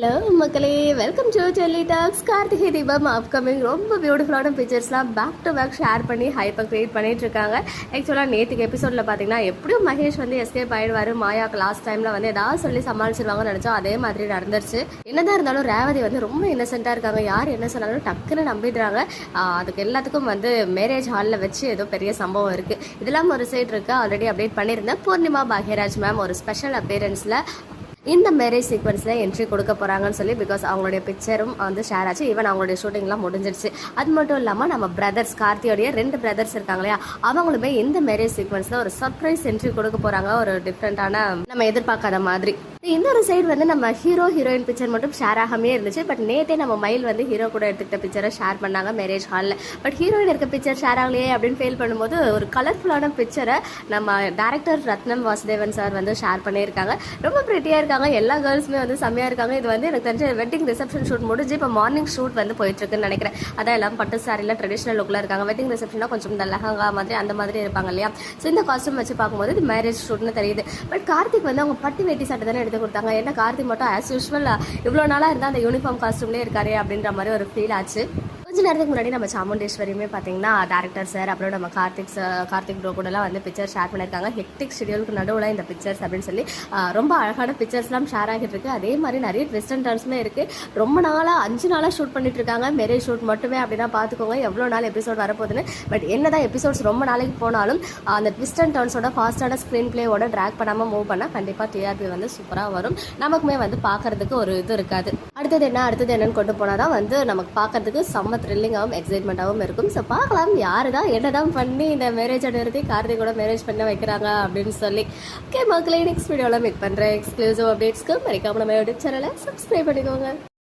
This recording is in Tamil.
ஹலோ மக்களே, welcome to Delhi talks. Karthigai Deepam upcoming ரொம்ப பியூட்டிஃபுல்லான பிக்சர்ஸ்லாம் பேக் டு பேக் ஷேர் பண்ணி ஹைப்பை க்ரியேட் பண்ணிட்டு இருக்காங்க. ஆக்சுவலாக நேற்றுக்கு எபிசோடில் பார்த்தீங்கன்னா எப்படியும் மகேஷ் வந்து எஸ்கேப் ஆயிடுவார். மாயாவுக்கு லாஸ்ட் டைமில் வந்து ஏதாவது சொல்லி சமாளிச்சிருவாங்கன்னு நினச்சோம். அதே மாதிரி நடந்துருச்சு. என்னதான் இருந்தாலும் ரேவதி வந்து ரொம்ப இன்னசென்ட்டாக இருக்காங்க. யார் என்ன சொன்னாலும் டக்குன்னு நம்பிடுறாங்க. அதுக்கு எல்லாத்துக்கும் வந்து மேரேஜ் ஹாலில் வச்சு ஏதோ பெரிய சம்பவம் இருக்குது. இதெல்லாம் ஒரு சைடு இருக்குது. ஆல்ரெடி அப்டேட் பண்ணியிருந்தேன். பூர்ணிமா பாக்யராஜ் மேம் ஒரு ஸ்பெஷல் அப்பீரன்ஸில் இந்த மேரேஜ் சீக்வன்ஸில் என்ட்ரி கொடுக்க போகிறாங்கன்னு சொல்லி, பிகாஸ் அவங்களுடைய பிக்சரும் வந்து ஷேர் ஆச்சு. ஈவன் அவங்களுடைய ஷூட்டிங்லாம் முடிஞ்சிருச்சு. அது மட்டும் இல்லாமல் நம்ம பிரதர்ஸ் கார்த்தியோடைய 2 பிரதர்ஸ் இருக்காங்க இல்லையா, அவங்களுமே இந்த மேரேஜ் சீக்வன்ஸில் ஒரு சர்ப்ரைஸ் என்ட்ரி கொடுக்க போகிறாங்க. ஒரு டிஃப்ரெண்ட்டான நம்ம எதிர்பார்க்காத மாதிரி. இன்னொரு சைடு வந்து நம்ம ஹீரோயின் பிக்சர் மட்டும் ஷேர் ஆகாமே இருந்துச்சு. பட் நேற்றே நம்ம மயில் வந்து ஹீரோ கூட எடுத்துக்கிட்ட பிக்சரை ஷேர் பண்ணாங்க மேரேஜ் ஹாலில். பட் ஹீரோயின் இருக்க பிக்சர் ஷேர் ஆகலையே அப்படின்னு ஃபீல் பண்ணும்போது ஒரு கலர்ஃபுல்லான பிக்சரை நம்ம டேரக்டர் ரத்னம் வாசுதேவன் சார் வந்து ஷேர் பண்ணியிருக்காங்க. ரொம்ப ப்ரிட்டியாக இருக்காங்க. எல்லா கேர்ள்ஸுமே வந்து செம்மையாக இருக்காங்க. இது வந்து எனக்கு தெரிஞ்ச வெட்டிங் ரிசப்ஷன் ஷூட் முடிஞ்சு இப்போ மார்னிங் ஷூட் வந்து போயிட்டுருக்குன்னு நினைக்கிறேன். அதான் எல்லாம் பட்டு சாரியில் ட்ரெடிஷ்னல் லுக்கில் இருக்காங்க. வெட்டிங் ரிசப்ஷனாக கொஞ்சம் இந்த லெஹங்கா மாதிரி அந்த மாதிரி இருப்பாங்க இல்லையா. ஸோ இந்த காஸ்ட்யூம் வச்சு பார்க்கும்போது இது மேரேஜ் ஷூட்னு தெரியுது. பட் கார்த்திக் வந்து அவங்க பட்டு வேட்டி சட்டை தானே எடுத்து கொடுத்தாங்க. என்ன கார்த்திக் மட்டும் ஆஸ் யூஸ்வல் இவ்வளோ நாளாக இருந்தால் அந்த யூனிஃபார்ம் காஸ்ட்யூம்லேயே இருக்காரு அப்படின்ற மாதிரி ஒரு ஃபீல் ஆச்சு. கொஞ்ச நேரத்துக்கு முன்னாடி நம்ம சாமுண்டேஸ்வரியுமே பார்த்தீங்கன்னா டேரக்டர் சார் அப்புறம் நம்ம கார்த்திக் ப்ரோ கூடலாம் வந்து பிக்சர் ஷேர் பண்ணியிருக்காங்க. ஹெக்டிக் ஷெடியூலுக்கு நடுவில் இந்த பிக்சர்ஸ் அப்படின்னு சொல்லி ரொம்ப அழகான பிக்சர்ஸ்லாம் ஷேர் ஆகிட்டு இருக்கு. அதே மாதிரி நிறைய ட்விஸ்ட் அண்ட் டர்ன்ஸுமே இருக்குது. ரொம்ப நாளாக 5 நாளாக ஷூட் பண்ணிட்டு இருக்காங்க. மேரேஜ் ஷூட் மட்டுமே அப்படின்னா பார்த்துக்கோங்க எவ்வளோ நாள் எபிசோட் வரப்போகுதுன்னு. பட் என்னதான் எபிசோட்ஸ் ரொம்ப நாளைக்கு போனாலும் அந்த ட்விஸ்ட் அண்ட் டர்ன்ஸோட ஃபாஸ்டான ஸ்க்ரீன் பிளேயோட ட்ராக் பண்ணாமல் மூவ் பண்ணால் கண்டிப்பாக டிஆர்பி வந்து சூப்பராக வரும். நமக்குமே வந்து பார்க்கறதுக்கு ஒரு இது இருக்காது. அடுத்தது என்னன்னு கொண்டு போனால் தான் வந்து நமக்கு பார்க்கறதுக்கு செம்ம த்ரில்லிங்காகவும் எக்ஸைட்மெண்ட்டாகவும் இருக்கும். ஸோ பார்க்கலாம் யார் தான் என்னதான் பண்ணி இந்த மேரேஜை நிறுத்தி கார்த்திக் கூட மேரேஜ் பண்ண வைக்கிறாங்க அப்படின்னு சொல்லி. ஓகே மக்களே, நெக்ஸ்ட் வீடியோவில் மேக் பண்ணுறேன். எக்ஸ்க்ளூசிவ் அப்டேட்ஸ்க்கு மறக்காம நம்ம யூடியூப் சேனலை சப்ஸ்கிரைப் பண்ணிக்கோங்க.